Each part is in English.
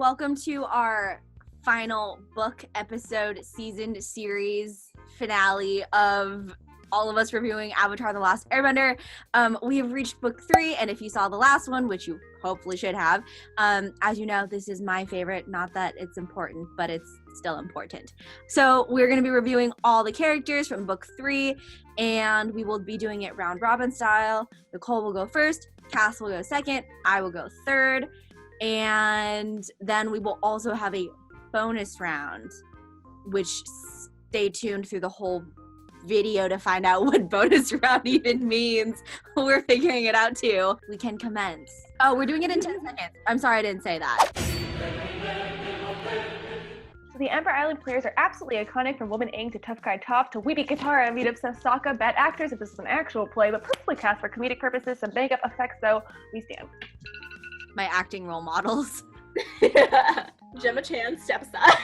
Welcome to our final book episode season series finale of all of us reviewing Avatar: The Last Airbender. We have reached book 3, and if you saw the last one, which you hopefully should have, as you know, this is my favorite. Not that it's important, but it's still important. So we're going to be reviewing all the characters from book 3, and we will be doing it round robin style. Nicole will go first, Cass will go second, I will go third, and then we will also have a bonus round, which stay tuned through the whole video to find out what bonus round even means. We're figuring it out too. We can commence. Oh, we're doing it in 10 seconds. I'm sorry I didn't say that. So the Ember Island players are absolutely iconic, from Woman Aang to Tough Guy Toph to Weeby Katara and meat-obsessed Sokka. Bad actors if this is an actual play, but perfectly cast for comedic purposes. Some makeup effects though, we stand. My acting role models. Gemma Chan, step aside.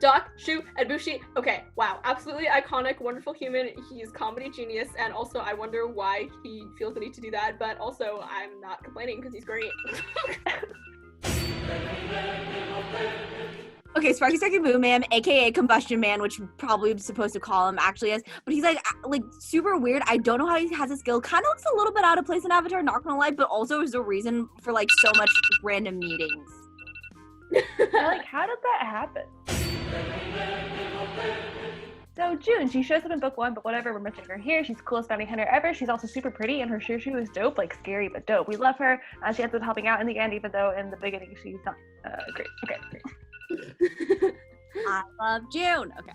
Doc, Shu, and Bushi. Okay, wow. Absolutely iconic, wonderful human. He's comedy genius, and also I wonder why he feels the need to do that, but also I'm not complaining because he's great. Okay, Sparky Sparky Boom Man, aka Combustion Man, which probably I'm supposed to call him actually is, but he's like super weird. I don't know how he has a skill. Kind of looks a little bit out of place in Avatar, not gonna lie, but also is the reason for like so much random meetings. Like, how did that happen? So June, she shows up in book 1, but whatever, we're mentioning her here. She's the coolest bounty hunter ever. She's also super pretty, and her shoo is dope, like scary but dope. We love her. She ends up helping out in the end, even though in the beginning she's not great. Okay, great. I love June. Okay.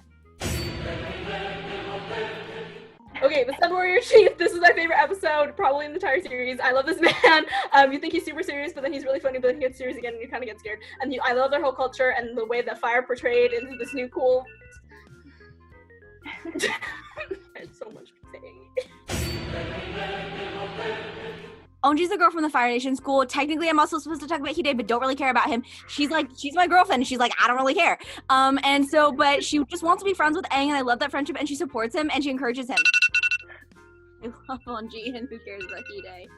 Okay, the Sun Warrior Chief. This is my favorite episode, probably in the entire series. I love this man. You think he's super serious, but then he's really funny, but then he gets serious again, and you kind of get scared. And I love their whole culture and the way that fire portrayed into this new cool. There's so much to say. Onji's the girl from the Fire Nation school. Technically, I'm also supposed to talk about Hide, but don't really care about him. She's my girlfriend, and she's like, I don't really care. But she just wants to be friends with Aang, and I love that friendship, and she supports him, and she encourages him. I love Onji, and who cares about Hide?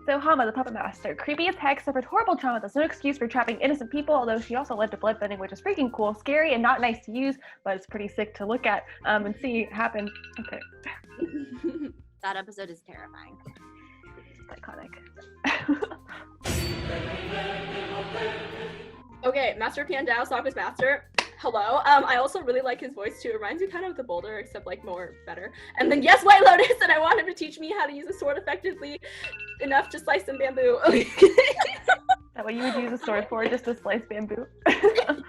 So HAMA, the puppet master, creepy as heck, suffered horrible trauma. That's no excuse for trapping innocent people, although she also led to bloodbending, which is freaking cool, scary, and not nice to use, but it's pretty sick to look at and see happen. Okay. That episode is terrifying. It's iconic. Okay, Master PIANDAO, Sokka's master. Hello. I also really like his voice too. It reminds me kind of of the Boulder, except like more better. And then yes, White Lotus, and I want him to teach me how to use a sword effectively enough to slice some bamboo. Is that what you would use a sword for? Just to slice bamboo? I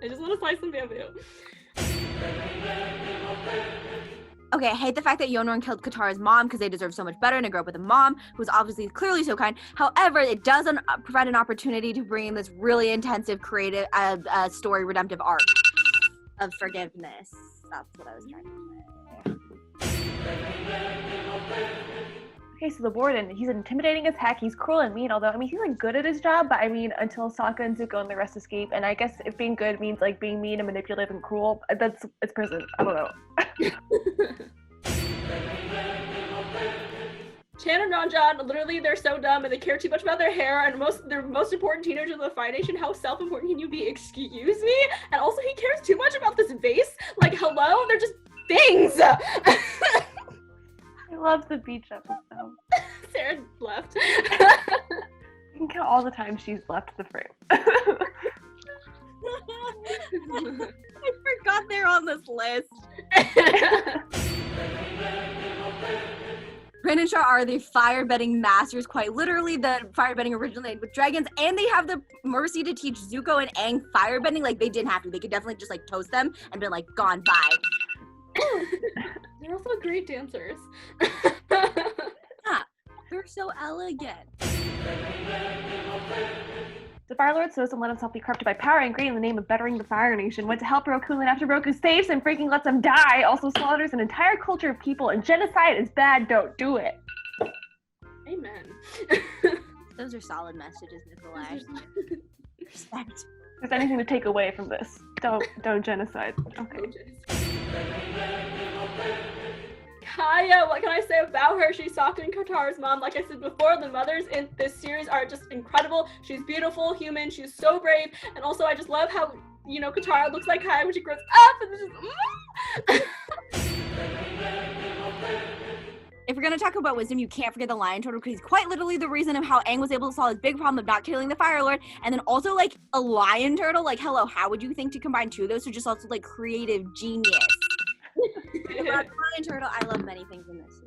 just want to slice some bamboo. Okay, I hate the fact that Yonorun killed Katara's mom because they deserve so much better, and I grew up with a mom who's obviously clearly so kind. However, it doesn't provide an opportunity to bring in this really intensive, creative, story redemptive arc of forgiveness. That's what I was trying to say. Okay, so the Warden, he's intimidating as heck, he's cruel and mean, although, I mean, he's like good at his job, but I mean, until Sokka and Zuko and the rest escape, and I guess if being good means like being mean and manipulative and cruel, it's prison, I don't know. Chan and Ranjan, literally, they're so dumb and they care too much about their hair, and they're most important teenagers of the Fire Nation. How self-important can you be? Excuse me? And also, he cares too much about this vase. Like, hello? They're just things! I love the beach episode. Sarah left. You can count all the times she's left the frame. I forgot they're on this list. Rin and Char are the firebending masters, quite literally. The firebending originated with dragons, and they have the mercy to teach Zuko and Aang firebending. Like, they didn't have to. They could definitely just like toast them and be like, gone, bye. They're also great dancers. Yeah, they're so elegant. The Fire Lord so doesn't let himself be corrupted by power and greed in the name of bettering the Fire Nation. Went to help Roku, and after Roku saves him, freaking lets him die. Also slaughters an entire culture of people, and genocide is bad, don't do it. Amen. Those are solid messages, Nikolai. Respect. If there's anything to take away from this, don't genocide. Okay. Kaya, what can I say about her? She's Sokka and Katara's mom. Like I said before, the mothers in this series are just incredible. She's beautiful, human, she's so brave, and also I just love how, you know, Katara looks like Kaya when she grows up, and it's just If we're gonna talk about wisdom, you can't forget the lion turtle, because he's quite literally the reason of how Aang was able to solve his big problem of not killing the Fire Lord. And then also, like, a lion turtle, like, hello, how would you think to combine two of those? So just also, like, creative genius. Lion turtle, I love many things in this.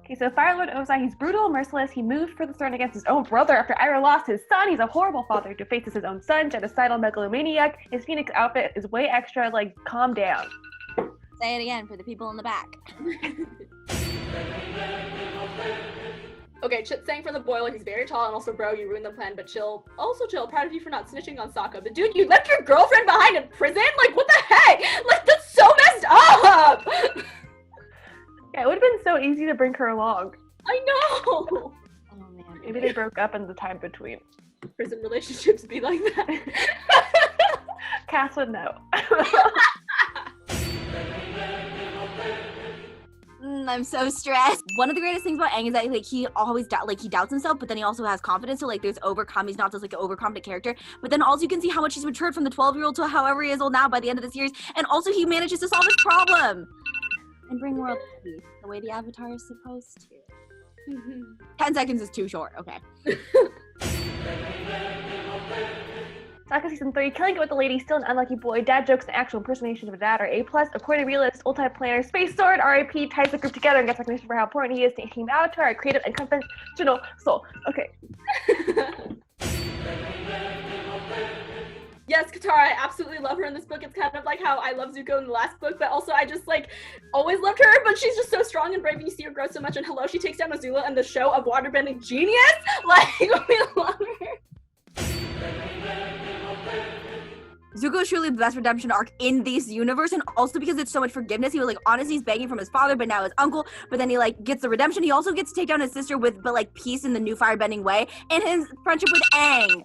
Okay, so Fire Lord Ozai, he's brutal, merciless. He moved for the throne against his own brother after Iroh lost his son. He's a horrible father who faces his own son, genocidal megalomaniac. His Phoenix outfit is way extra, like, calm down. Say it again for the people in the back. Okay, Chit saying for the boy, like, he's very tall, and also, bro, you ruined the plan, but chill. Also chill, proud of you for not snitching on Sokka. But dude, you left your girlfriend behind in prison? Like, what the heck? Like, that's so messed up! Yeah, it would have been so easy to bring her along. I know! Oh man. Maybe they broke up in the time between. Prison relationships be like that. Cass would know. I'm so stressed. One of the greatest things about Aang is that, like, he always he doubts himself, but then he also has confidence. So, like, there's overcome. He's not just, like, an overconfident character. But then also you can see how much he's matured from the 12-year-old to however he is old now by the end of the series. And also he manages to solve his problem and bring world peace the way the Avatar is supposed to. 10 seconds is too short. Okay. Sokka Season 3, killing it with the lady, still an unlucky boy, dad jokes and actual impersonation of a dad are A+, according to realist, old-time planner, space sword, RIP, ties the group together and gets recognition for how important he is to Team Avatar, a creative and conventional soul. Okay. Yes, Katara, I absolutely love her in this book. It's kind of like how I love Zuko in the last book, but also I just, like, always loved her, but she's just so strong and brave, and you see her grow so much, and hello, she takes down Azula and the show of waterbending genius! Like, we love her. Zuko is truly the best redemption arc in this universe, and also because it's so much forgiveness. He was like, honestly, he's begging from his father, but now his uncle, but then he like gets the redemption. He also gets to take down his sister with, but like peace in the new firebending way, and his friendship with Aang.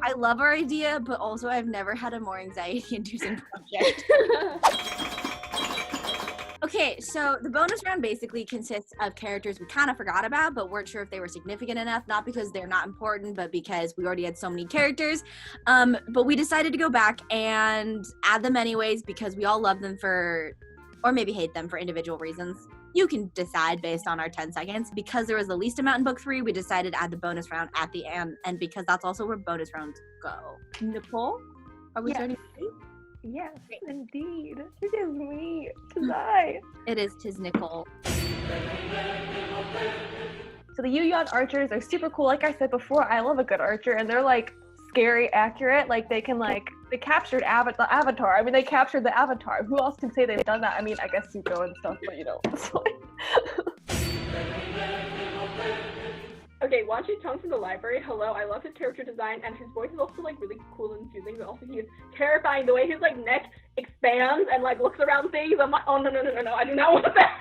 I love our idea, but also I've never had a more anxiety-inducing project. Okay, so the bonus round basically consists of characters we kind of forgot about, but weren't sure if they were significant enough, not because they're not important, but because we already had so many characters. But we decided to go back and add them anyways because we all love them for, or maybe hate them for individual reasons. You can decide based on our 10 seconds. Because there was the least amount in book 3, we decided to add the bonus round at the end, and because that's also where bonus rounds go. Nicole, are we starting? Yes, indeed. It is me. Tis I. It is tis Nicole. So the Yu-Yan archers are super cool. Like I said before, I love a good archer, and they're like scary accurate. Like they can they captured the Avatar. I mean, they captured the Avatar. Who else can say they've done that? I mean, I guess Zuko and stuff, but you know. It's like... Okay, watching Tong from the library, hello, I love his character design, and his voice is also, like, really cool and confusing, but also he is terrifying. The way his, like, neck expands and, like, looks around things, I'm like, oh, no, I do not want that!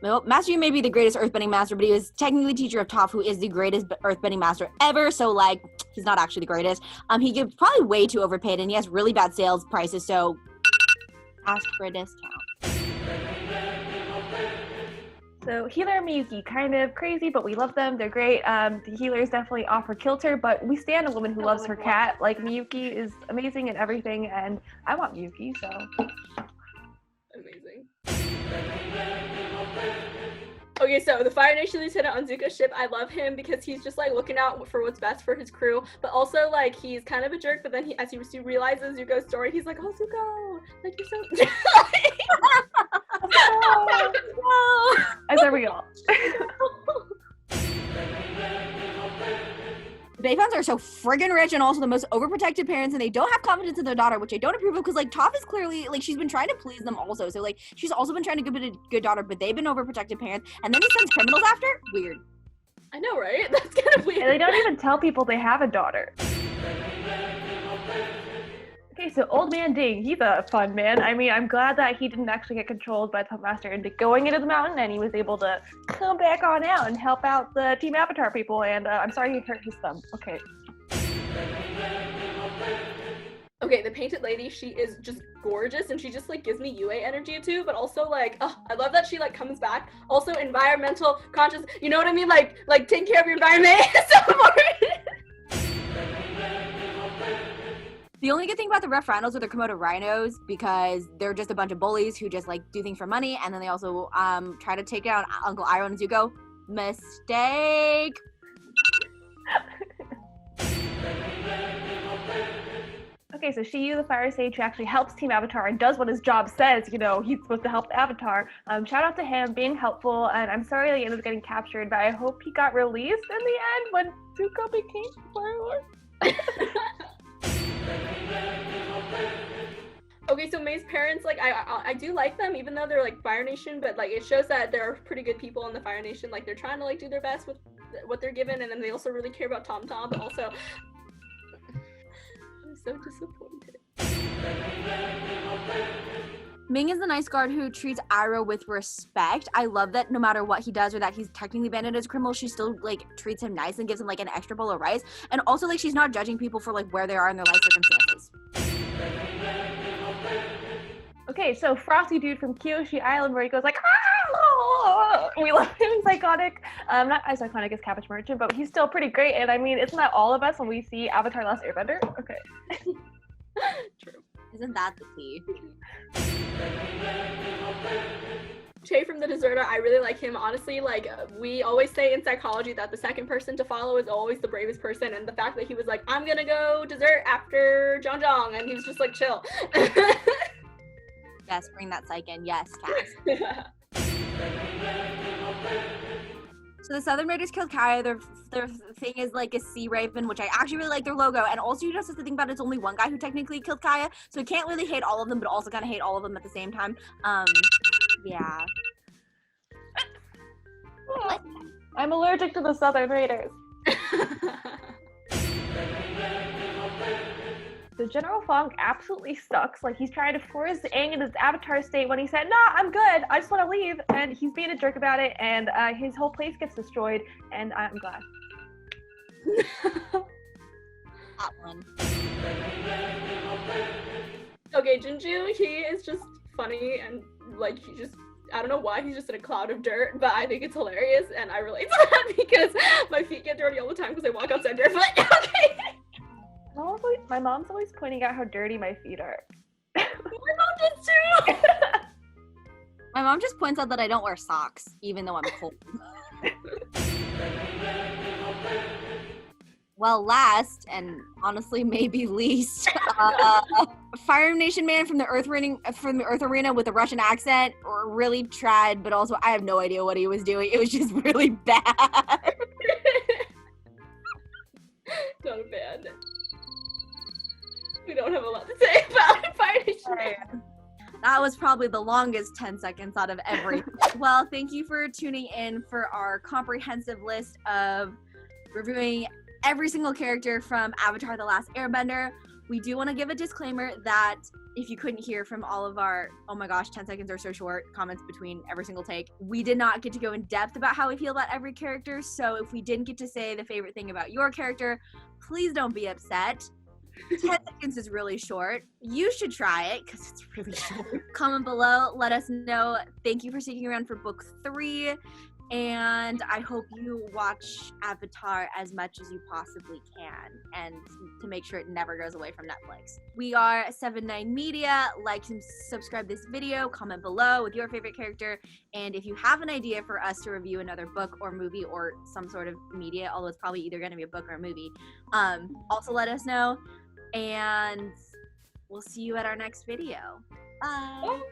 Well, Master Yi may be the greatest earthbending master, but he was technically teacher of Toph, who is the greatest earthbending master ever, so, like, he's not actually the greatest. He gets probably way too overpaid, and he has really bad sales prices, so ask for a discount. So Healer and Miyuki, kind of crazy, but we love them. They're great. The healers definitely offer kilter, but we stand a woman who loves her cat. Like, Miyuki is amazing and everything, and I want Miyuki, so. Amazing. Okay, so the Fire Nation Lieutenant on Zuko's ship, I love him because he's just, like, looking out for what's best for his crew, but also, like, he's kind of a jerk, but then as he realizes Zuko's story, he's like, oh, Zuko, like, you're so... Oh, no. As are we all. BEIFONGS are so friggin' rich and also the most overprotected parents, and they don't have confidence in their daughter, which I don't approve of because, like, Toph is clearly, like, she's been trying to please them also. So, like, she's also been trying to be a good daughter, but they've been overprotected parents, and then he sends criminals after? Weird. I know, right? That's kind of weird. And they don't even tell people they have a daughter. Okay, so Old Man Ding, he's a fun man. I mean, I'm glad that he didn't actually get controlled by the Puppetmaster into going into the mountain, and he was able to come back on out and help out the Team Avatar people, and I'm sorry he hurt his thumb. Okay. Okay, the painted lady, she is just gorgeous, and she just like gives me UA energy too, but also like, oh, I love that she like comes back. Also environmental conscious, you know what I mean? Like take care of your environment. It's so important. The only good thing about the Rough Rhinos are the Komodo rhinos, because they're just a bunch of bullies who just like do things for money, and then they also try to take out Uncle Iroh and Zuko. Mistake. Okay, so Shiyu, the fire sage who actually helps Team Avatar and does what his job says, you know, he's supposed to help the Avatar. Shout out to him being helpful, and I'm sorry that he ended up getting captured, but I hope he got released in the end when Zuko became Fire Lord. Okay, so Mei's parents, like, I do like them, even though they're like Fire Nation, but like it shows that there are pretty good people in the Fire Nation. Like they're trying to like do their best with what they're given, and then they also really care about Tom Tom, but also I'm so disappointed. Ming is the nice guard who treats Iroh with respect. I love that no matter what he does or that he's technically banded as a criminal, she still like treats him nice and gives him like an extra bowl of rice. And also like she's not judging people for like where they are in their life circumstances. Okay, so Frothy dude from Kyoshi Island where he goes like, ah! We love him, he's iconic. Not as iconic as Cabbage Merchant, but he's still pretty great. And I mean, isn't that all of us when we see Avatar: The Last Airbender? Okay. True. Isn't that the tea? CHAE from The Deserter, I really like him. Honestly, like, we always say in psychology that the second person to follow is always the bravest person, and the fact that he was like, I'm gonna go desert after Jong, and he was just like, chill. Yes, bring that psych in. Yes, Cass. So the Southern Raiders killed Kaya. Their thing is like a sea raven, which I actually really like their logo. And also you just have to think about it's only one guy who technically killed Kaya, so you can't really hate all of them, but also kind of hate all of them at the same time. Yeah. I'm allergic to the Southern Raiders. So General Fong absolutely sucks. Like he's trying to force Aang in his avatar state when he said, "Nah, I'm good. I just want to leave," and he's being a jerk about it. And his whole place gets destroyed. And I'm glad. That one. Okay, Jinju, he is just funny and like he just, I don't know why he's just in a cloud of dirt, but I think it's hilarious and I relate to that because my feet get dirty all the time because I walk outside barefoot. Okay. My mom's always pointing out how dirty my feet are. My mom did too. My mom just points out that I don't wear socks, even though I'm cold. Well, last, and honestly maybe least, Fire Nation man from the Earth Arena with a Russian accent really tried, but also I have no idea what he was doing. It was just really bad. Not bad. We don't have a lot to say about Fire Nation. That was probably the longest 10 seconds out of every. Well, thank you for tuning in for our comprehensive list of reviewing every single character from Avatar: The Last Airbender. We do want to give a disclaimer that if you couldn't hear from all of our, oh my gosh, 10 seconds are so short, comments between every single take, we did not get to go in depth about how we feel about every character. So if we didn't get to say the favorite thing about your character, please don't be upset. 10 seconds is really short. You should try it because it's really short. Comment below, let us know. Thank you for sticking around for book 3. And I hope you watch Avatar as much as you possibly can, and to make sure it never goes away from Netflix. We are 79 Media. Like and subscribe this video, comment below with your favorite character, and if you have an idea for us to review another book or movie or some sort of media, although it's probably either going to be a book or a movie, also let us know, and we'll see you at our next video. Bye!